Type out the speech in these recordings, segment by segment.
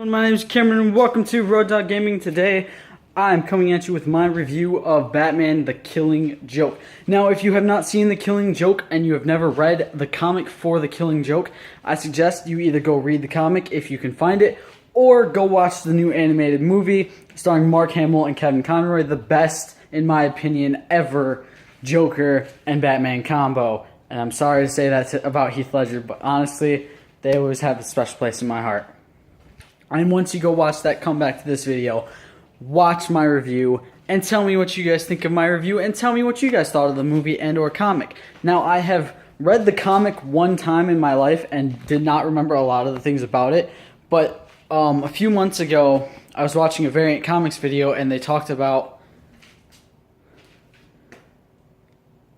My name is Cameron and welcome to Road Dog Gaming. Today I'm coming at you with my review of Batman The Killing Joke. Now if you have not seen The Killing Joke and you have never read the comic for The Killing Joke, I suggest you either go read the comic if you can find it, or go watch the new animated movie starring Mark Hamill and Kevin Conroy, the best, in my opinion, ever Joker and Batman combo. And I'm sorry to say that about Heath Ledger, but honestly, they always have a special place in my heart. And once you go watch that, come back to this video, watch my review, and tell me what you guys think of my review, and tell me what you guys thought of the movie and or comic. Now, I have read the comic one time in my life and did not remember a lot of the things about it, but a few months ago, I was watching a Variant Comics video, and they talked about...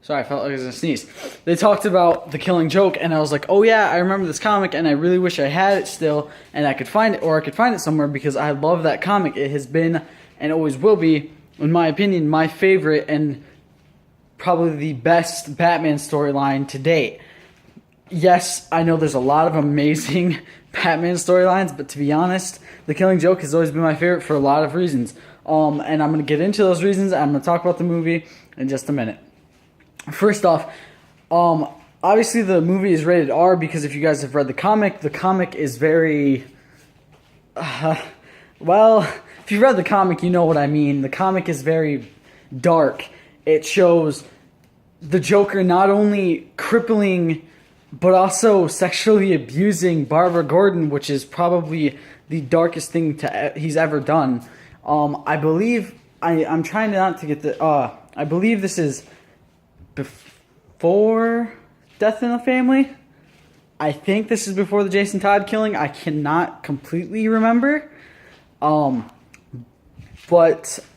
Sorry, I felt like I was going to sneeze. They talked about The Killing Joke, and I was like, oh yeah, I remember this comic, and I really wish I had it still, and I could find it, or I could find it somewhere, because I love that comic. It has been, and always will be, in my opinion, my favorite, and probably the best Batman storyline to date. Yes, I know there's a lot of amazing Batman storylines, but to be honest, The Killing Joke has always been my favorite for a lot of reasons. And I'm going to get into those reasons, and I'm going to talk about the movie in just a minute. First off, obviously the movie is rated R because if you guys have read the comic is very, well, if you read the comic, you know what I mean. The comic is very dark. It shows the Joker not only crippling, but also sexually abusing Barbara Gordon, which is probably the darkest thing he's ever done. I believe, I'm trying not to get the, I believe this is before Death in the Family. I think this is before the Jason Todd killing. I cannot completely remember. But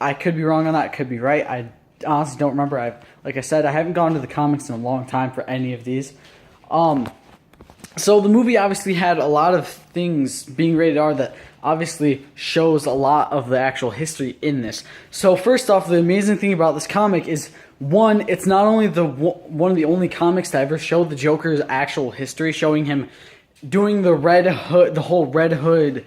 I could be wrong on that. I could be right. I honestly don't remember. Like I said, I haven't gone to the comics in a long time for any of these. So the movie obviously had a lot of things being rated R that obviously shows a lot of the actual history in this. So first off, the amazing thing about this comic is, one, it's not only one of the only comics to ever show the Joker's actual history, showing him doing the Red Hood, the whole Red Hood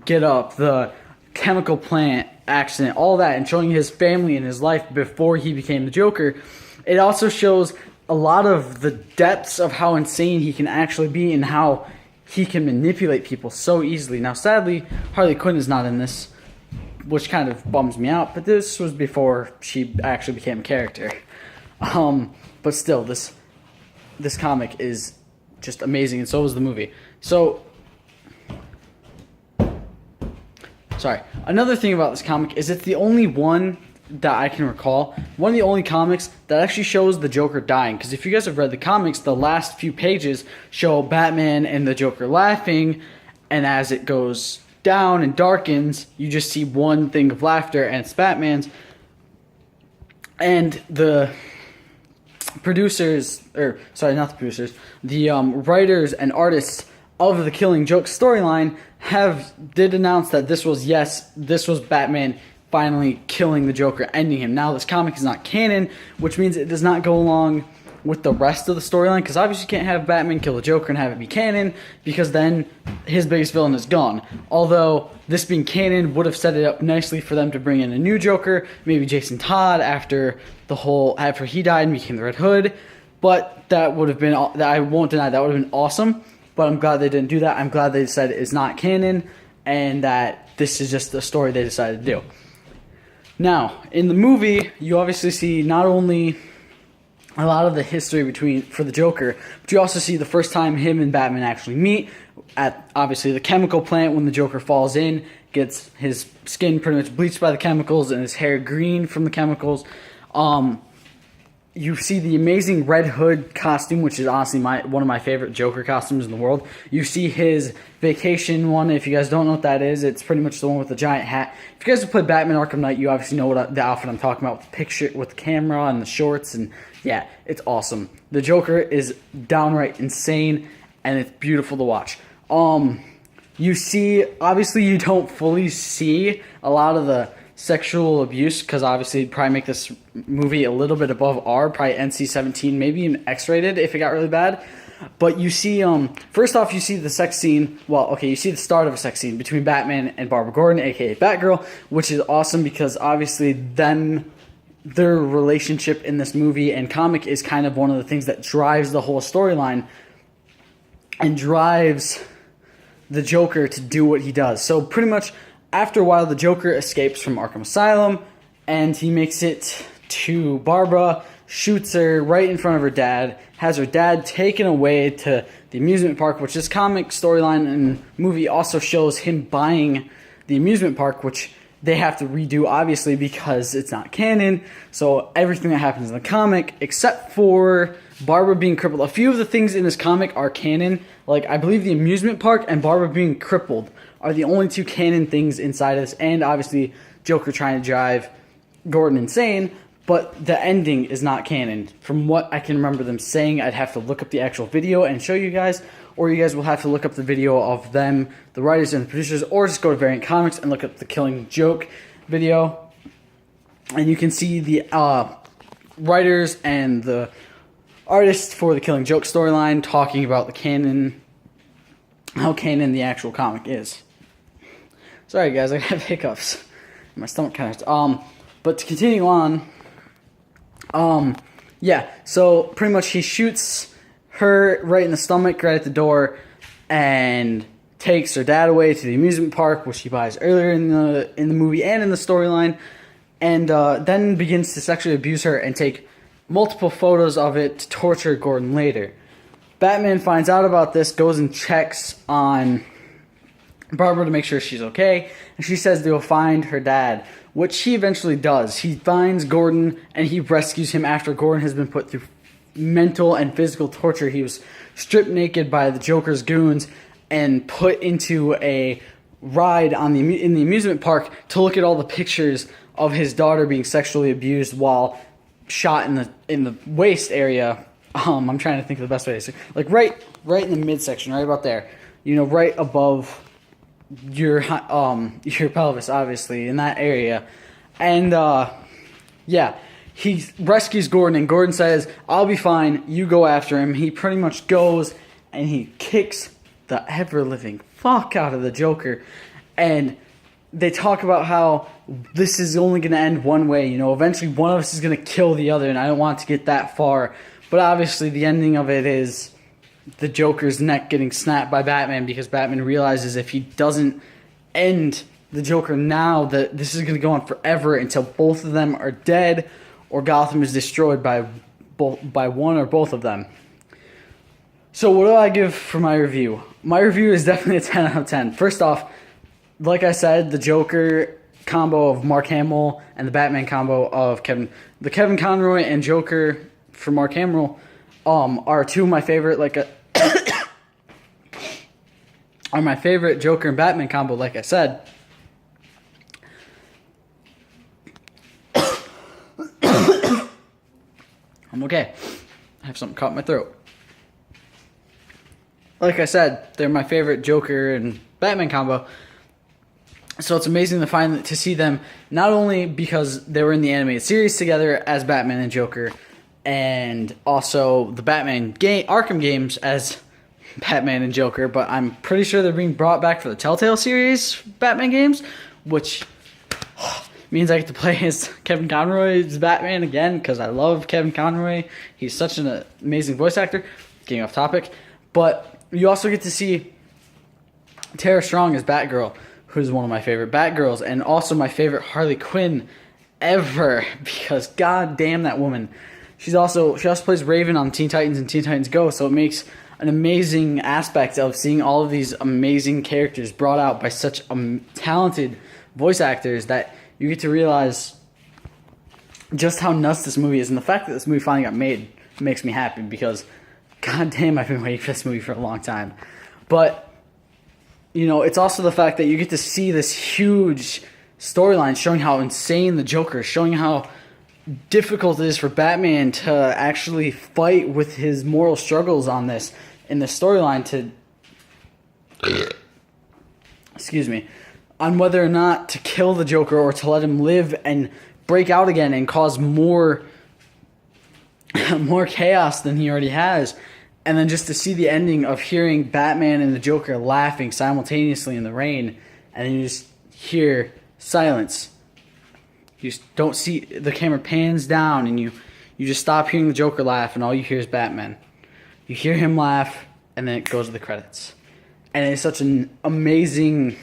get up, the chemical plant accident, all that, and showing his family and his life before he became the Joker. It also shows a lot of the depths of how insane he can actually be and how he can manipulate people so easily. Now, sadly, Harley Quinn is not in this, which kind of bums me out, but this was before she actually became a character. But still, this comic is just amazing, and so was the movie. So, sorry. Another thing about this comic is it's the only one that I can recall, one of the only comics that actually shows the Joker dying. Because if you guys have read the comics, the last few pages show Batman and the Joker laughing, and as it goes down and darkens, you just see one thing of laughter, and it's Batman's. And the producers, or sorry, not the producers, the writers and artists of the Killing Joke storyline did announce that this was Batman finally killing the Joker, ending him. Now this comic is not canon, which means it does not go along with the rest of the storyline, because obviously you can't have Batman kill the Joker and have it be canon, because then his biggest villain is gone. Although this being canon would have set it up nicely for them to bring in a new Joker, maybe Jason Todd after he died and became the Red Hood. But that would have been, I won't deny, that would have been awesome. But I'm glad they didn't do that. I'm glad they decided it's not canon and that this is just the story they decided to do. Now, in the movie, you obviously see not only a lot of the history for the Joker, but you also see the first time him and Batman actually meet at, obviously, the chemical plant when the Joker falls in, gets his skin pretty much bleached by the chemicals and his hair green from the chemicals. You see the amazing Red Hood costume, which is honestly one of my favorite Joker costumes in the world. You see his vacation one. If you guys don't know what that is, it's pretty much the one with the giant hat. If you guys have played Batman Arkham Knight, you obviously know the outfit I'm talking about, with the picture, with the camera and the shorts, and yeah, it's awesome. The Joker is downright insane, and it's beautiful to watch. You see, obviously you don't fully see a lot of the sexual abuse, because obviously it'd probably make this movie a little bit above R, probably NC-17, maybe even X-rated if it got really bad. But you see, first off, you see the sex scene. Well, okay, you see the start of a sex scene between Batman and Barbara Gordon, aka Batgirl, which is awesome because obviously then their relationship in this movie and comic is kind of one of the things that drives the whole storyline and drives the Joker to do what he does. So pretty much after a while, the Joker escapes from Arkham Asylum and he makes it to Barbara, shoots her right in front of her dad, has her dad taken away to the amusement park, which this comic storyline and movie also shows him buying the amusement park, which they have to redo, obviously, because it's not canon. So everything that happens in the comic, except for Barbara being crippled. A few of the things in this comic are canon. Like, I believe the amusement park and Barbara being crippled are the only two canon things inside of this. And obviously, Joker trying to drive Gordon insane. But the ending is not canon. From what I can remember them saying, I'd have to look up the actual video and show you guys. Or you guys will have to look up the video of them, the writers and the producers, or just go to Variant Comics and look up the Killing Joke video. And you can see the writers and the artists for the Killing Joke storyline talking about the canon, how canon the actual comic is. Sorry guys, I have hiccups. My stomach kind of... But to continue on... yeah, so pretty much he shoots her right in the stomach, right at the door, and takes her dad away to the amusement park, which he buys earlier in the movie and in the storyline, and then begins to sexually abuse her and take multiple photos of it to torture Gordon later. Batman finds out about this, goes and checks on Barbara to make sure she's okay, and she says they'll find her dad, which he eventually does. He finds Gordon, and he rescues him after Gordon has been put through mental and physical torture. He was stripped naked by the Joker's goons and put into a ride in the amusement park to look at all the pictures of his daughter being sexually abused while shot in the waist area. I'm trying to think of the best way to say, like right in the midsection, right about there. You know, right above your pelvis, obviously, in that area. And yeah, he rescues Gordon, and Gordon says, "I'll be fine, you go after him." He pretty much goes and he kicks the ever-living fuck out of the Joker. And they talk about how this is only going to end one way. You know, eventually one of us is going to kill the other, and I don't want to get that far. But obviously the ending of it is the Joker's neck getting snapped by Batman, because Batman realizes if he doesn't end the Joker now, that this is going to go on forever until both of them are dead or Gotham is destroyed by one or both of them. So what do I give for my review? My review is definitely a 10 out of 10. First off, like I said, the Joker combo of Mark Hamill and the Batman combo of Kevin Conroy and Joker for Mark Hamill are two of my favorite, are my favorite Joker and Batman combo, like I said. I'm okay. I have something caught in my throat. Like I said, they're my favorite Joker and Batman combo. So it's amazing to see them, not only because they were in the animated series together as Batman and Joker, and also the Batman Arkham games as Batman and Joker, but I'm pretty sure they're being brought back for the Telltale series Batman games, which means I get to play as Kevin Conroy's Batman again, because I love Kevin Conroy. He's such an amazing voice actor. Getting off topic. But you also get to see Tara Strong as Batgirl, who's one of my favorite Batgirls, and also my favorite Harley Quinn ever, because god damn that woman. She also plays Raven on Teen Titans and Teen Titans Go, so it makes an amazing aspect of seeing all of these amazing characters brought out by such talented voice actors that you get to realize just how nuts this movie is. And the fact that this movie finally got made makes me happy, because god damn, I've been waiting for this movie for a long time. But, you know, it's also the fact that you get to see this huge storyline showing how insane the Joker is, showing how difficult it is for Batman to actually fight with his moral struggles in this storyline excuse me, on whether or not to kill the Joker or to let him live and break out again and cause more chaos than he already has. And then just to see the ending of hearing Batman and the Joker laughing simultaneously in the rain, and then you just hear silence. You just don't see, the camera pans down, and you just stop hearing the Joker laugh, and all you hear is Batman. You hear him laugh, and then it goes to the credits. And it's such an amazing,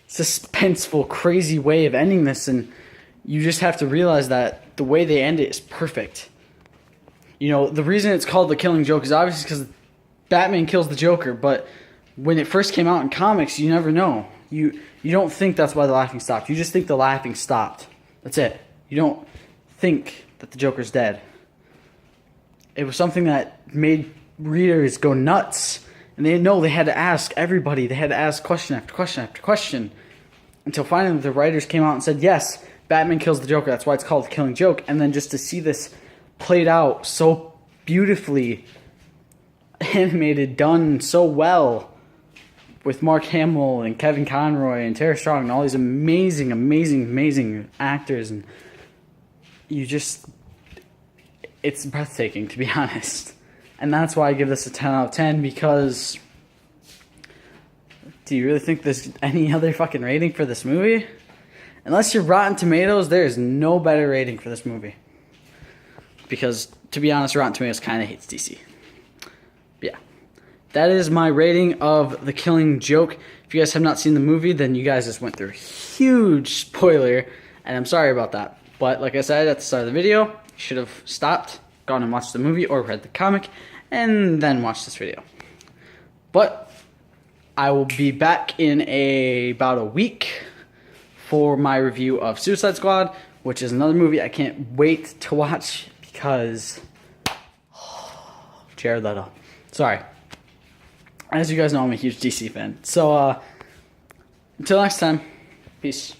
suspenseful, crazy way of ending this, and you just have to realize that the way they end it is perfect. You know, the reason it's called The Killing Joke is obviously because Batman kills the Joker, but when it first came out in comics, you never know. You don't think that's why the laughing stopped. You just think the laughing stopped. That's it. You don't think that the Joker's dead. It was something that made readers go nuts, and they didn't know. They had to ask everybody. They had to ask question after question after question, until finally the writers came out and said, yes, Batman kills the Joker. That's why it's called The Killing Joke. And then just to see this played out so beautifully, animated, done so well, with Mark Hamill and Kevin Conroy and Tara Strong and all these amazing, amazing, amazing actors, and it's breathtaking, to be honest. And that's why I give this a 10 out of 10, because do you really think there's any other fucking rating for this movie? Unless you're Rotten Tomatoes, there is no better rating for this movie. Because, to be honest, Rotten Tomatoes kind of hates DC. But yeah. That is my rating of The Killing Joke. If you guys have not seen the movie, then you guys just went through a huge spoiler, and I'm sorry about that. But like I said at the start of the video, you should have stopped, gone and watched the movie, or read the comic, and then watched this video. But I will be back in about a week for my review of Suicide Squad, which is another movie I can't wait to watch because Jared Leto. Sorry. As you guys know, I'm a huge DC fan. So, until next time, peace.